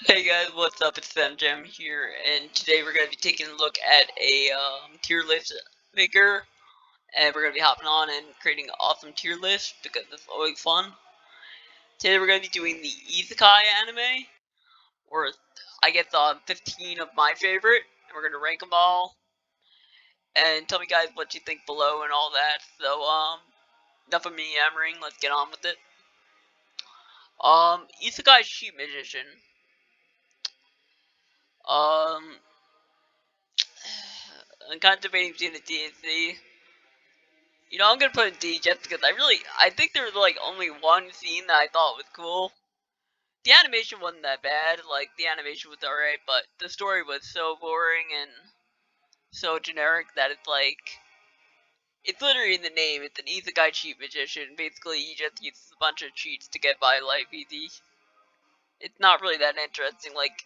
Hey guys, what's up? It's Jam here, and today we're going to be taking a look at a tier list maker, and we're going to be hopping on and creating an awesome tier list because it's always fun. Today we're going to be doing the isekai anime, or I guess 15 of my favorite, and we're going to rank them all, and tell me guys what you think below and all that. So, enough of me yammering, let's get on with it. Isekai Sheep Magician. Um, I'm kind of debating between the D and C. I'm gonna put a D just because I think there was like only one scene that I thought was cool. The animation wasn't that bad, like the animation was alright, but the story was so boring and so generic that it's literally in the name. It's an isekai cheat magician. Basically, he just uses a bunch of cheats to get by life easy. It's not really that interesting. Like,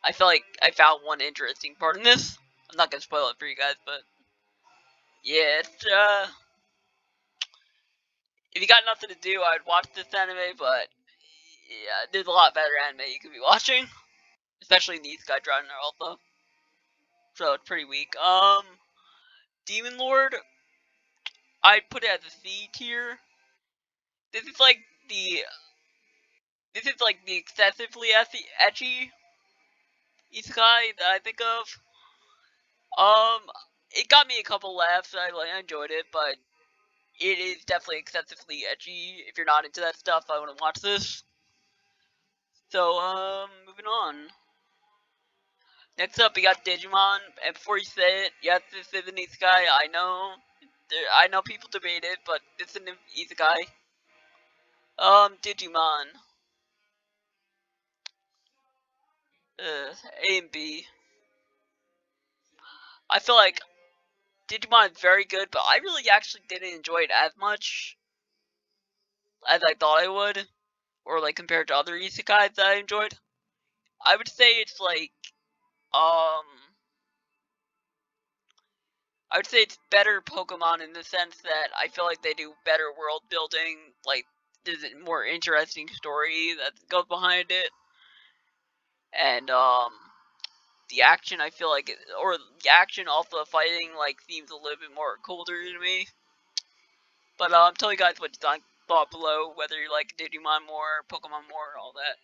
I feel like I found one interesting part in this. I'm not gonna spoil it for you guys, but yeah, if you got nothing to do, I'd watch this anime, but yeah, there's a lot better anime you could be watching, especially in the Isekai genre also. So it's pretty weak. Demon Lord, I'd put it as a C tier. This is like the this is like the excessively ecchi Isekai that I think of. Um, it got me a couple laughs. I enjoyed it, but it is definitely excessively ecchi. If you're not into that stuff, I wouldn't watch this. So moving on. Next up, we got Digimon. And before you say it, yes, this is an isekai. I know people debate it, but it's an isekai. Digimon. A and B. I feel like Digimon is very good, but I really actually didn't enjoy it as much as I thought I would, or like compared to other isekais that I enjoyed. I would say it's um, I would say it's better Pokemon in the sense that I feel like they do better world building. Like, there's a more interesting story that goes behind it, and the action I feel like, or the action also fighting like seems a little bit more colder to me. But tell you guys what you thought below, whether you like Digimon more, Pokemon more, all that.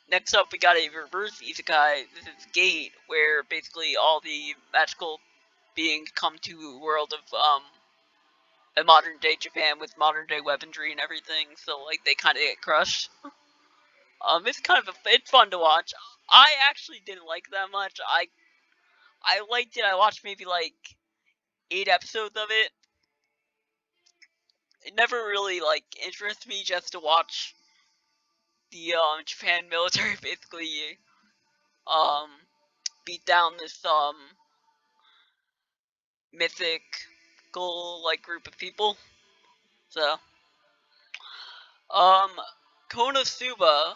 Next up we got a reverse isekai. This is Gate, where basically all the magical beings come to a world of a modern day Japan with modern day weaponry and everything. So like they kind of get crushed. It's it's fun to watch. I actually didn't like that much. I liked it. I watched maybe like 8 episodes of it. It never really like interested me just to watch the Japan military basically um beat down this mythical like group of people. So um Konosuba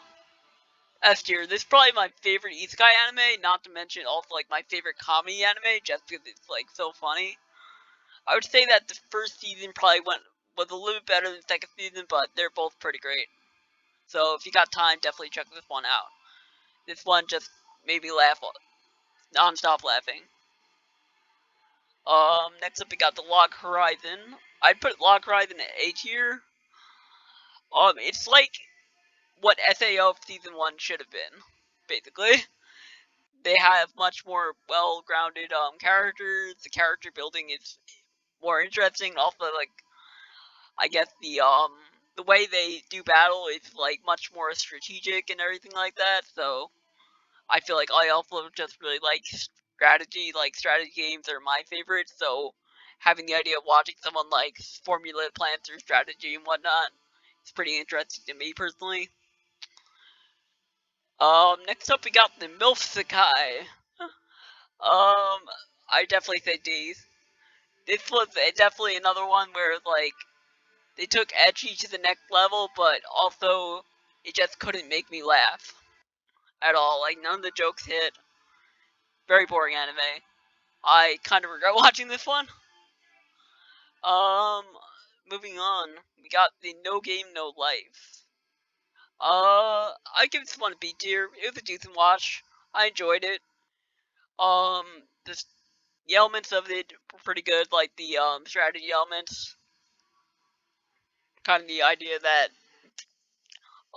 S tier. This is probably my favorite isekai anime, not to mention also like my favorite comedy anime, just because it's like so funny. I would say that the first season probably was a little bit better than the second season, but they're both pretty great. So if you got time, definitely check this one out. This one just made me laugh non-stop laughing. Next up we got the Log Horizon. I'd put Log Horizon at A tier. It's like what SAO season 1 should have been, basically. They have much more well-grounded characters. The character building is more interesting. Also, like, I guess the way they do battle is like much more strategic and everything like that. So I feel like I also just really like strategy. Like, strategy games are my favorite. So having the idea of watching someone like formulate plans through strategy and whatnot is pretty interesting to me personally. Next up we got the MILF Sakai. I definitely say D. This was definitely another one where like they took ecchi to the next level, but also it just couldn't make me laugh at all. Like, none of the jokes hit. Very boring anime. I kind of regret watching this one. Um, moving on, we got the No Game No Life. I give this one a B tier. It was a decent watch. I enjoyed it. The elements of it were pretty good, like the strategy elements. Kind of the idea that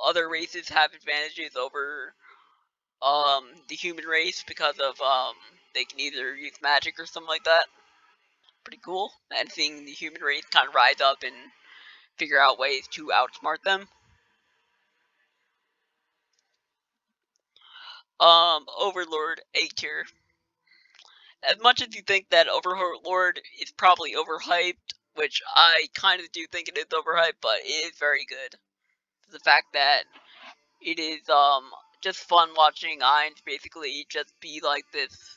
other races have advantages over the human race because of they can either use magic or something like that. Pretty cool. And seeing the human race kind of rise up and figure out ways to outsmart them. Overlord A tier. As much as you think that Overlord is probably overhyped, which I kind of do think it is overhyped, but it is very good. The fact that it is just fun watching Ainz basically just be like this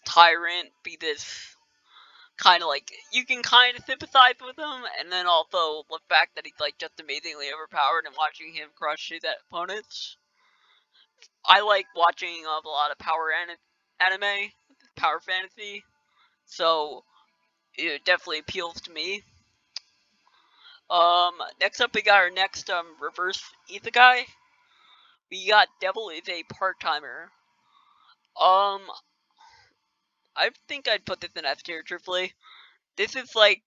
tyrant, be this kind of like, you can kind of sympathize with him, and then also the fact that he's like just amazingly overpowered and watching him crush his opponents. I like watching a lot of anime, power fantasy, so it definitely appeals to me. Next up we got our next reverse isekai. We got Devil is a part-timer. Um, I think I'd put this in F tier, truthfully. This is like,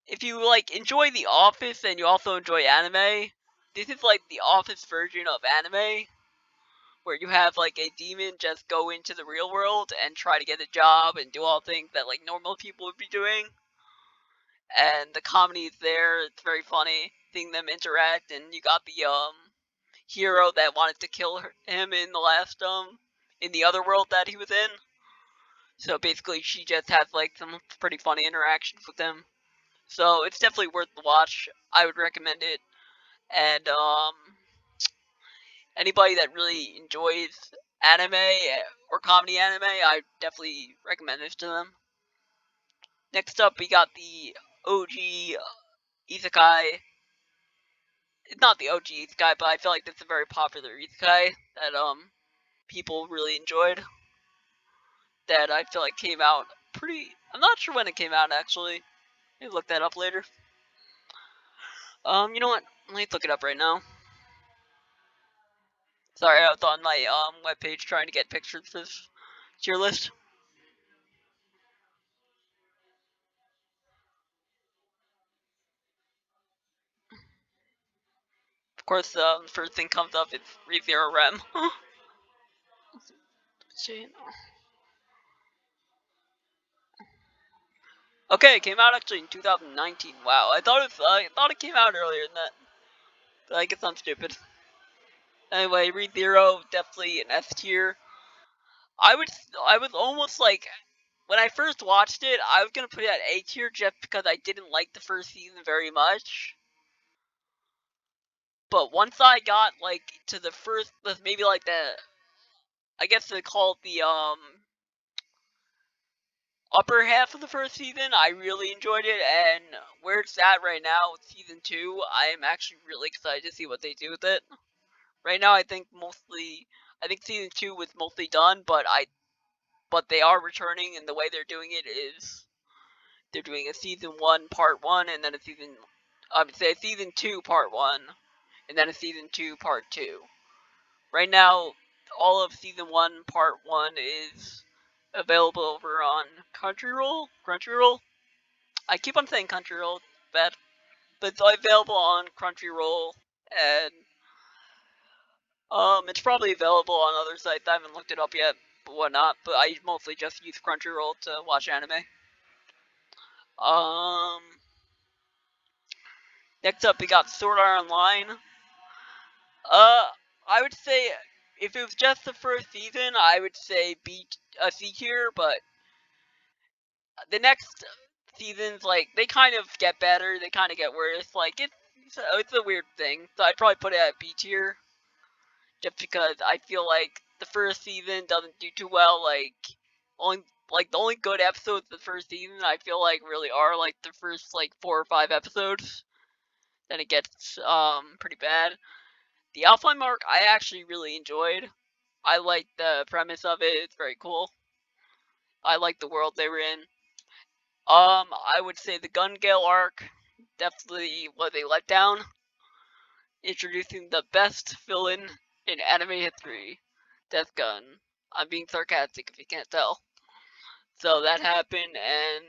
if you like enjoy The Office and you also enjoy anime, this is like the Office version of anime, where you have like a demon just go into the real world and try to get a job and do all things that like normal people would be doing. And the comedy is there. It's very funny seeing them interact. And you got the hero that wanted to kill him in the last in the other world that he was in. So basically, she just has like some pretty funny interactions with him. So it's definitely worth the watch. I would recommend it. And anybody that really enjoys anime or comedy anime, I definitely recommend this to them. Next up, we got the OG isekai. It's not the OG isekai, but I feel like this is a very popular isekai that people really enjoyed. That I feel like came out pretty. I'm not sure when it came out actually. Maybe look that up later. You know what? Let me look it up right now. Sorry, I was on my webpage trying to get pictures for this tier list. Of course, the first thing comes up is ReZero Rem. Okay, it came out actually in 2019. Wow, I thought it came out earlier than that. But I guess I'm stupid. Anyway, ReZero definitely an S tier. I would I was almost like, when I first watched it, I was gonna put it at A tier just because I didn't like the first season very much. But once I got like to the first, maybe like I guess they call it the upper half of the first season, I really enjoyed it, and where it's at right now with season 2, I am actually really excited to see what they do with it. Right now, I think season 2 was mostly done, but they are returning, and the way they're doing it is they're doing a season 1 part 1, and then I would say a season 2 part 1, and then a season 2 part 2. Right now, all of season 1 part 1 is available over on Crunchyroll. I keep on saying Crunchyroll, bad, but it's available on Crunchyroll, and it's probably available on other sites. I haven't looked it up yet, but whatnot. But I mostly just use Crunchyroll to watch anime. Um, Next up we got Sword Art Online. Uh, I would say if it was just the first season, I would say C tier, but the next seasons, like, they kind of get better, they kind of get worse. Like, it's a weird thing. So I'd probably put it at B tier, just because I feel like the first season doesn't do too well. Only the only good episodes of the first season, I feel like, really are like the first like 4 or 5 episodes. Then it gets pretty bad. The Alpha Mark I actually really enjoyed. I like the premise of it. It's very cool. I like the world they were in. I would say the Gun Gale arc definitely was a letdown. introducing the best villain in anime history, Death Gun. I'm being sarcastic if you can't tell. So that happened, and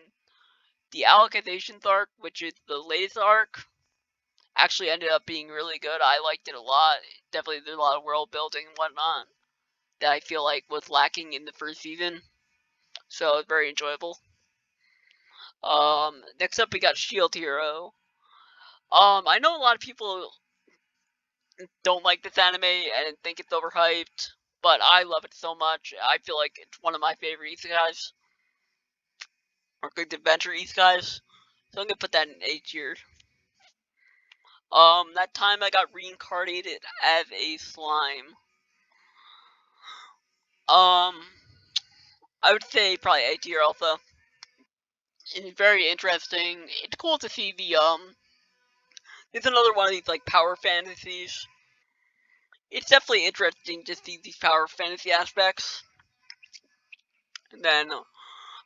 the Allocations arc, which is the latest arc, actually ended up being really good. I liked it a lot. Definitely there's a lot of world building and whatnot that I feel like was lacking in the first season. So it's very enjoyable. Next up we got Shield Hero. I know a lot of people don't like this anime and think it's overhyped, but I love it so much. I feel like it's one of my favorite isekais, or good adventure isekais. So I'm gonna put that in A tier. That time I got reincarnated as a slime. I would say probably A tier also. It's very interesting. It's cool to see the it's another one of these like power fantasies. It's definitely interesting to see these power fantasy aspects. And then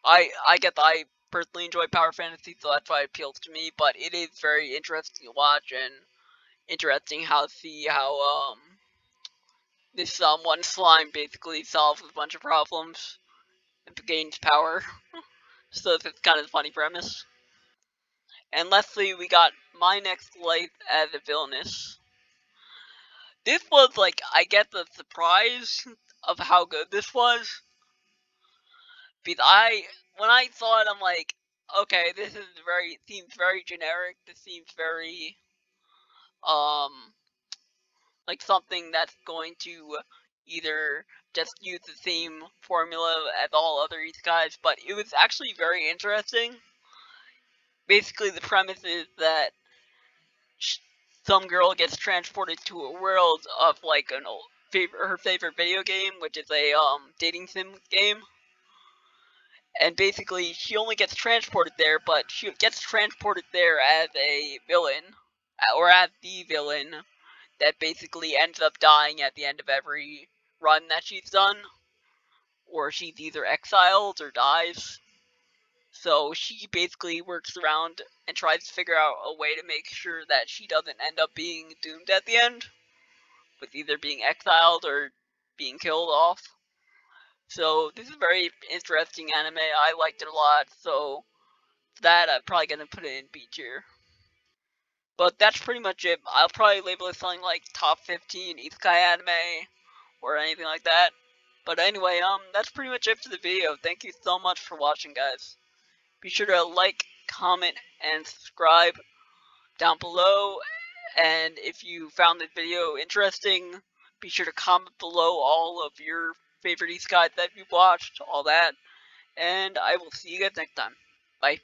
I get that I personally enjoy power fantasy, so that's why it appeals to me. But it is very interesting to watch and interesting how to see how this one slime basically solves a bunch of problems and gains power. So it's kind of a funny premise. And lastly, we got My Next Life as a Villainess. This was like, I get the surprise of how good this was, because when I saw it, I'm like, okay, this is seems very generic. This seems very um like something that's going to either just use the same formula as all other isekais, but it was actually very interesting. Basically, the premise is that some girl gets transported to a world of like her favorite video game, which is a dating sim game, and basically she only gets transported there, but she gets transported there as a villain, or as the villain that basically ends up dying at the end of every run that she's done, or she's either exiled or dies. So she basically works around and tries to figure out a way to make sure that she doesn't end up being doomed at the end, with either being exiled or being killed off. So this is a very interesting anime. I liked it a lot, so that I'm probably gonna put it in B tier. But that's pretty much it. I'll probably label it something like top 15 isekai anime or anything like that. But anyway, that's pretty much it for the video. Thank you so much for watching, guys. Be sure to like, comment, and subscribe down below. And if you found this video interesting, be sure to comment below all of your favorite isekais that you've watched, all that. And I will see you guys next time. Bye.